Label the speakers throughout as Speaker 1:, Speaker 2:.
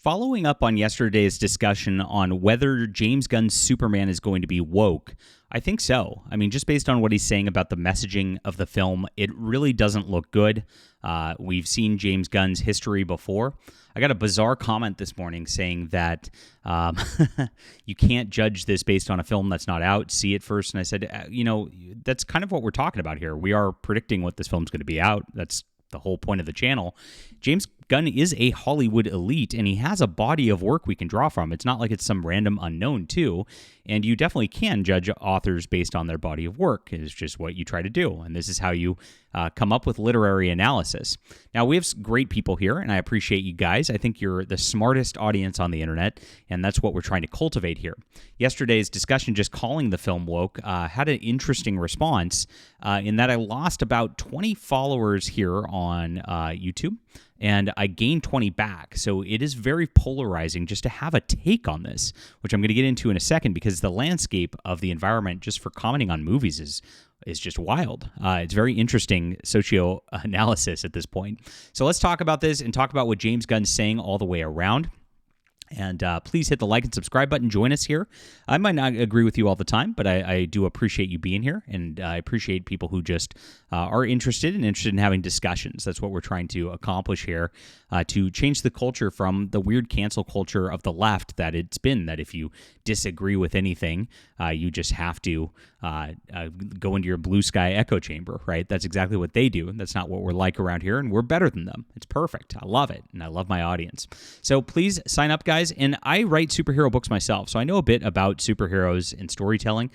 Speaker 1: Following up on yesterday's discussion on whether James Gunn's Superman is going to be woke, I think so. I mean, just based on what he's saying about the messaging of the film, it really doesn't look good. We've seen James Gunn's history before. I got a bizarre comment this morning saying that you can't judge this based on a film that's not out. See it first. And I said, that's kind of what we're talking about here. We are predicting what this film's going to be out. That's the whole point of the channel. James Gunn is a Hollywood elite, and he has a body of work we can draw from. It's not like it's some random unknown, too. And you definitely can judge authors based on their body of work. It's just what you try to do. And this is how you come up with literary analysis. Now, we have great people here, and I appreciate you guys. I think you're the smartest audience on the internet, and that's what we're trying to cultivate here. Yesterday's discussion just calling the film woke had an interesting response in that I lost about 20 followers here on YouTube, and I gained 20 back. So it is very polarizing just to have a take on this, which I'm going to get into in a second, because the landscape of the environment just for commenting on movies is just wild. It's very interesting socio-analysis at this point. So let's talk about this and talk about what James Gunn's saying all the way around. And please hit the like and subscribe button. Join us here. I might not agree with you all the time, but I do appreciate you being here, and I appreciate people who just are interested in having discussions. That's what we're trying to accomplish here, to change the culture from the weird cancel culture of the left that it's been, that if you disagree with anything, you just have to go into your blue sky echo chamber, right? That's exactly what they do. That's not what we're like around here, and we're better than them. It's perfect. I love it, and I love my audience. So please sign up, guys. And I write superhero books myself, so I know a bit about superheroes and storytelling.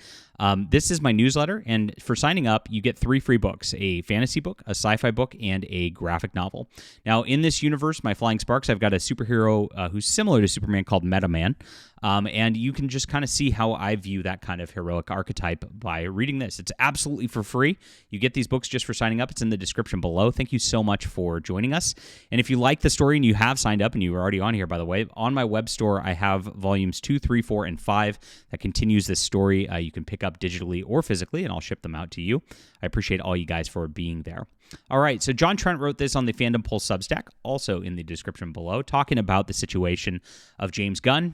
Speaker 1: This is my newsletter, and for signing up, you get 3 free books: a fantasy book, a sci-fi book, and a graphic novel. Now, in this universe, my Flying Sparks, I've got a superhero who's similar to Superman called Meta Man, and you can just kind of see how I view that kind of heroic archetype by reading this. It's absolutely for free. You get these books just for signing up. It's in the description below. Thank you so much for joining us. And if you like the story and you have signed up, and you were already on here, by the way, on my web store, I have volumes 2, 3, 4, and 5 that continues this story. You can pick up digitally or physically, and I'll ship them out to you. I appreciate all you guys for being there. All right, so John Trent wrote this on the Fandom Pulse Substack, also in the description below, talking about the situation of James Gunn,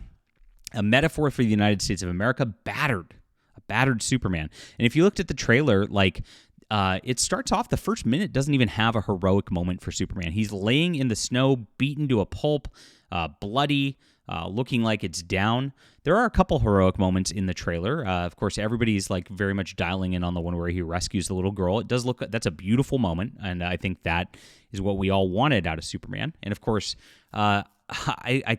Speaker 1: a metaphor for the United States of America, a battered Superman. And if you looked at the trailer, it starts off, the first minute doesn't even have a heroic moment for Superman. He's laying in the snow, beaten to a pulp, bloody, looking like it's down. There are a couple heroic moments in the trailer. Of course, everybody's very much dialing in on the one where he rescues the little girl. It does look, that's a beautiful moment, and I think that is what we all wanted out of Superman. And of course, I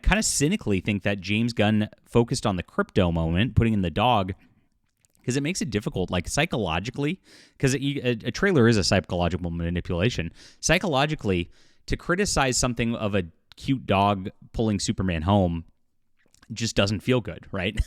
Speaker 1: kind of cynically think that James Gunn focused on the crypto moment, putting in the dog, because it makes it difficult, psychologically, because a trailer is a psychological manipulation. Psychologically, to criticize something of a cute dog pulling Superman home just doesn't feel good, right?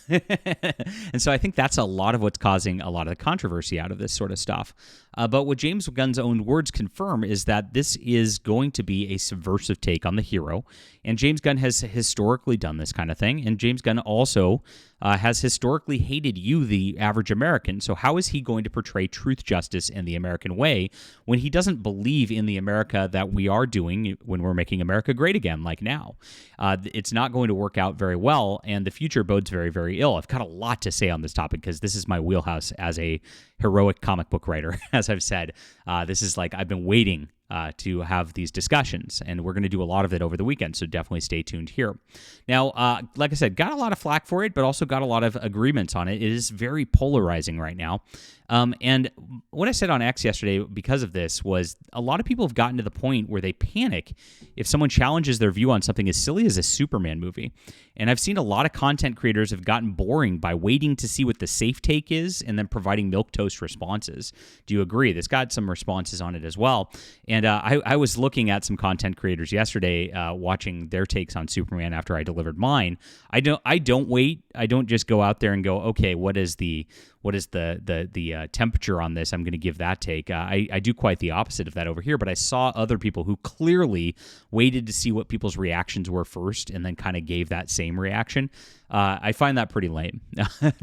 Speaker 1: And so I think that's a lot of what's causing a lot of the controversy out of this sort of stuff. But what James Gunn's own words confirm is that this is going to be a subversive take on the hero. And James Gunn has historically done this kind of thing. And James Gunn also has historically hated you, the average American. So how is he going to portray truth, justice, and the American way when he doesn't believe in the America that we are doing when we're making America great again, like now? It's not going to work out very well, and the future bodes very, very ill. I've got a lot to say on this topic because this is my wheelhouse as a heroic comic book writer. As I've said, this is I've been waiting to have these discussions, and we're going to do a lot of it over the weekend, so definitely stay tuned here. Now, like I said, got a lot of flack for it, but also got a lot of agreements on it. It is very polarizing right now. And what I said on X yesterday because of this was a lot of people have gotten to the point where they panic if someone challenges their view on something as silly as a Superman movie. And I've seen a lot of content creators have gotten boring by waiting to see what the safe take is and then providing milquetoast responses. Do you agree? This got some responses on it as well. And I was looking at some content creators yesterday, watching their takes on Superman after I delivered mine. I don't wait. I don't just go out there and go, okay, what is the what is the temperature on this, I'm going to give that take. I do quite the opposite of that over here, but I saw other people who clearly waited to see what people's reactions were first and then kind of gave that same reaction. I find that pretty lame,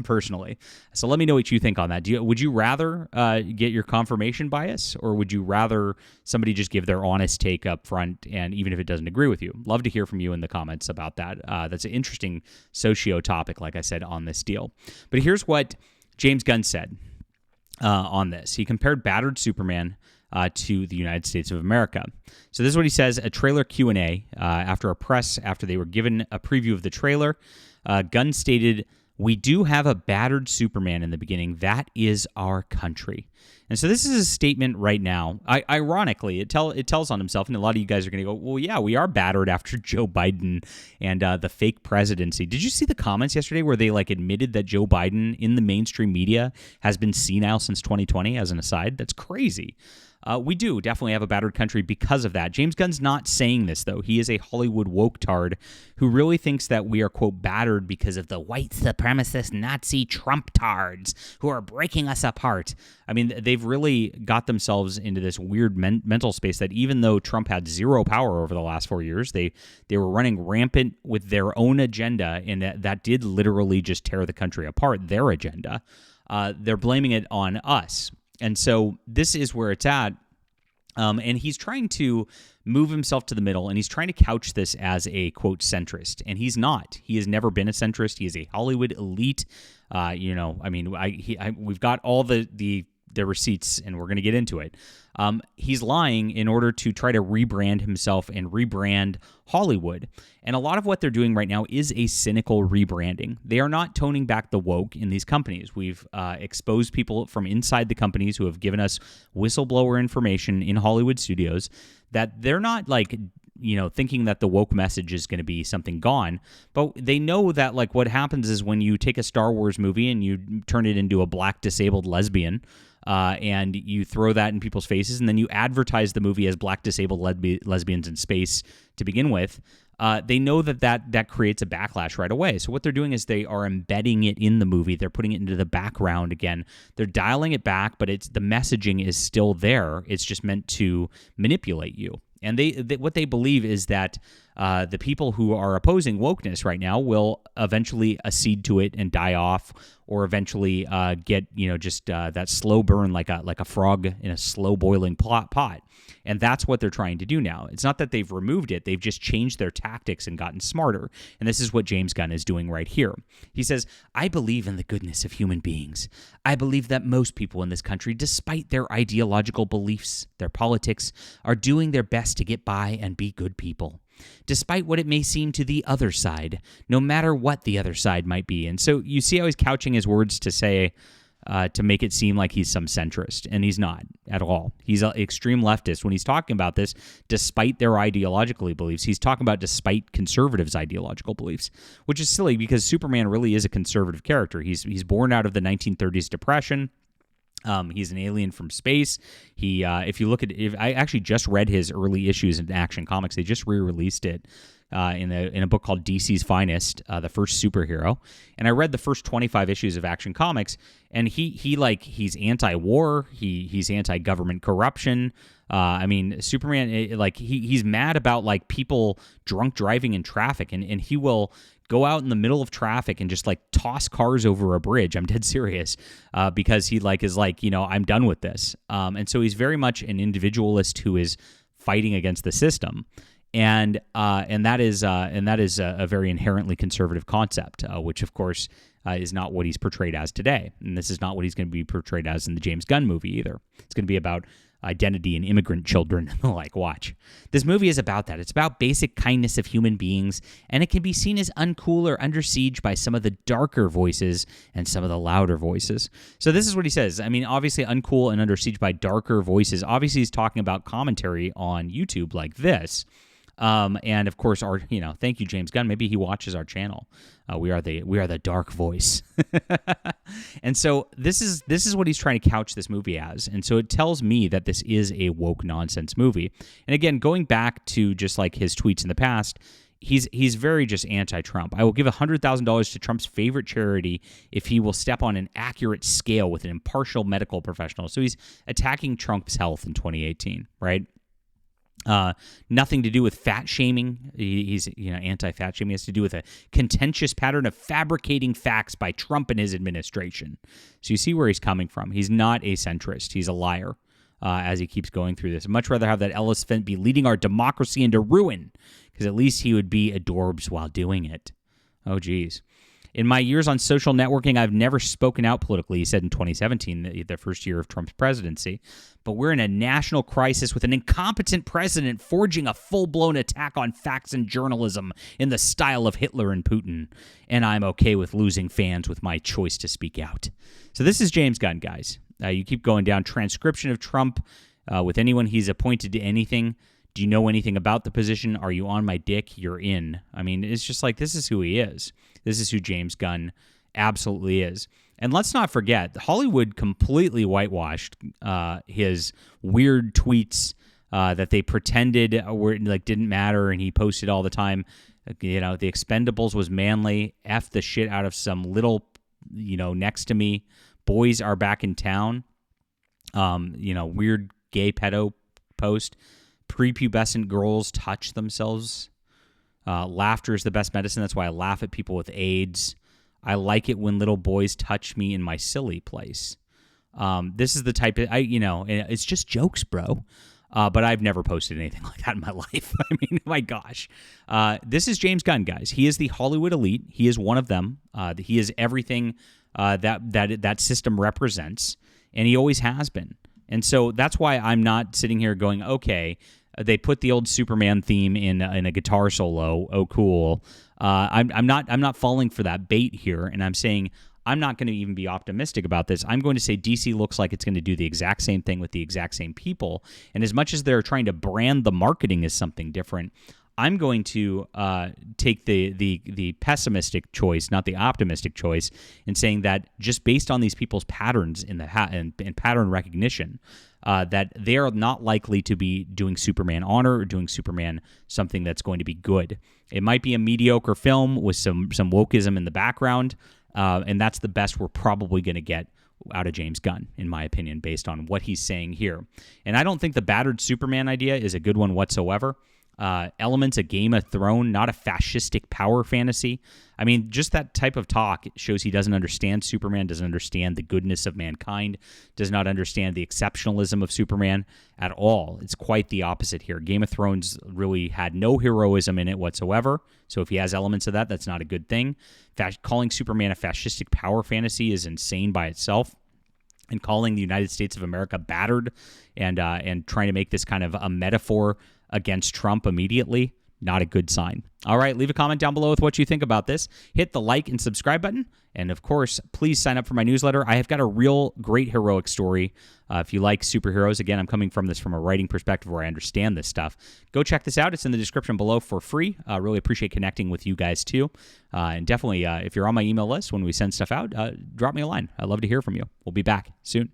Speaker 1: personally. So let me know what you think on that. Would you rather get your confirmation bias, or would you rather somebody just give their honest take up front, and even if it doesn't agree with you? Love to hear from you in the comments about that. That's an interesting socio topic, like I said, on this deal. But here's what James Gunn said on this. He compared battered Superman to the United States of America. So this is what he says: a trailer Q&A after they were given a preview of the trailer. Gunn stated, "We do have a battered Superman in the beginning. That is our country." And so this is a statement right now. Ironically, it tells on himself, and a lot of you guys are going to go, well, yeah, we are battered after Joe Biden and the fake presidency. Did you see the comments yesterday where they admitted that Joe Biden in the mainstream media has been senile since 2020, as an aside? That's crazy. We do definitely have a battered country because of that. James Gunn's not saying this, though. He is a Hollywood woke-tard who really thinks that we are, quote, battered because of the white supremacist Nazi Trump-tards who are breaking us apart. I mean, they've really got themselves into this weird mental space that even though Trump had zero power over the last 4 years, they were running rampant with their own agenda, and that did literally just tear the country apart, their agenda. They're blaming it on us. And so this is where it's at, and he's trying to move himself to the middle, and he's trying to couch this as a, quote, centrist, and he's not. He has never been a centrist. He is a Hollywood elite. We've got all the receipts, and we're going to get into it. He's lying in order to try to rebrand himself and rebrand Hollywood. And a lot of what they're doing right now is a cynical rebranding. They are not toning back the woke in these companies. We've exposed people from inside the companies who have given us whistleblower information in Hollywood studios that they're not thinking that the woke message is going to be something gone, but they know that what happens is when you take a Star Wars movie and you turn it into a black disabled lesbian, and you throw that in people's faces, and then you advertise the movie as black disabled lesbians in space to begin with, they know that creates a backlash right away. So what they're doing is they are embedding it in the movie. They're putting it into the background again. They're dialing it back, but the messaging is still there. It's just meant to manipulate you. And what they believe is that the people who are opposing wokeness right now will eventually accede to it and die off, or eventually get that slow burn like a frog in a slow boiling pot. And that's what they're trying to do now. It's not that they've removed it; they've just changed their tactics and gotten smarter. And this is what James Gunn is doing right here. He says, "I believe in the goodness of human beings. I believe that most people in this country, despite their ideological beliefs, their politics, are doing their best to get by and be good people, despite what it may seem to the other side, no matter what the other side might be." And so you see how he's couching his words to say, to make it seem like he's some centrist, and he's not at all. He's an extreme leftist. When he's talking about this, despite their ideological beliefs, he's talking about despite conservatives' ideological beliefs, which is silly because Superman really is a conservative character. He's born out of the 1930s Depression. He's an alien from space. If I actually just read his early issues in Action Comics. They just re-released it in a book called DC's Finest, the first superhero. And I read the first 25 issues of Action Comics, and he's anti-war. He's anti-government corruption. Superman, he's mad about people drunk driving in traffic, and he will go out in the middle of traffic and just toss cars over a bridge. I'm dead serious, because he I'm done with this. And so he's very much an individualist who is fighting against the system. And that is a very inherently conservative concept, which of course is not what he's portrayed as today, and this is not what he's going to be portrayed as in the James Gunn movie either. It's going to be about identity and immigrant children. Watch. This movie is about that. It's about basic kindness of human beings, and it can be seen as uncool or under siege by some of the darker voices and some of the louder voices. So this is what he says. Obviously uncool and under siege by darker voices. Obviously he's talking about commentary on YouTube like this. And of course, thank you, James Gunn. Maybe he watches our channel. We are the dark voice. And so this is what he's trying to couch this movie as. And so it tells me that this is a woke nonsense movie. And again, going back to just his tweets in the past, he's very just anti-Trump. I will give $100,000 to Trump's favorite charity if he will step on an accurate scale with an impartial medical professional. So he's attacking Trump's health in 2018, right? Nothing to do with fat shaming. He's anti-fat shaming. It has to do with a contentious pattern of fabricating facts by Trump and his administration. So you see where he's coming from. He's not a centrist. He's a liar. As he keeps going through this, I'd much rather have that elephant be leading our democracy into ruin, because at least he would be adorbs while doing it. Oh, geez. In my years on social networking, I've never spoken out politically, he said in 2017, the first year of Trump's presidency. But we're in a national crisis with an incompetent president forging a full-blown attack on facts and journalism in the style of Hitler and Putin. And I'm okay with losing fans with my choice to speak out. So this is James Gunn, guys. You keep going down. Transcription of Trump with anyone he's appointed to anything. Do you know anything about the position? Are you on my dick? You're in. I mean, it's just like, this is who he is. This is who James Gunn absolutely is. And let's not forget, Hollywood completely whitewashed his weird tweets that they pretended were like didn't matter, and he posted all the time. The Expendables was manly. F the shit out of some little, next to me. Boys are back in town. Weird gay pedo post. Prepubescent girls touch themselves. Laughter is the best medicine. That's why I laugh at people with AIDS. I like it when little boys touch me in my silly place. This is the type of, it's just jokes, bro. But I've never posted anything like that in my life. I mean, my gosh. This is James Gunn, guys. He is the Hollywood elite. He is one of them. He is everything that system represents, and he always has been. And so that's why I'm not sitting here going, okay, they put the old Superman theme in a guitar solo. Oh, cool. I'm not falling for that bait here, and I'm saying I'm not going to even be optimistic about this. I'm going to say DC looks like it's going to do the exact same thing with the exact same people. And as much as they're trying to brand the marketing as something different, I'm going to take the pessimistic choice, not the optimistic choice, in saying that just based on these people's patterns in and pattern recognition, that they are not likely to be doing Superman honor or doing Superman something that's going to be good. It might be a mediocre film with some wokeism in the background, and that's the best we're probably going to get out of James Gunn, in my opinion, based on what he's saying here. And I don't think the battered Superman idea is a good one whatsoever. Elements of Game of Thrones, not a fascistic power fantasy. I mean, just that type of talk shows he doesn't understand Superman, doesn't understand the goodness of mankind, does not understand the exceptionalism of Superman at all. It's quite the opposite here. Game of Thrones really had no heroism in it whatsoever. So if he has elements of that, that's not a good thing. Calling Superman a fascistic power fantasy is insane by itself. And calling the United States of America battered and trying to make this kind of a metaphor against Trump immediately, not a good sign. All right, leave a comment down below with what you think about this. Hit the like and subscribe button. And of course, please sign up for my newsletter. I have got a real great heroic story. If you like superheroes, again, I'm coming from this from a writing perspective where I understand this stuff. Go check this out. It's in the description below for free. Really appreciate connecting with you guys too. And definitely, if you're on my email list when we send stuff out, drop me a line. I'd love to hear from you. We'll be back soon.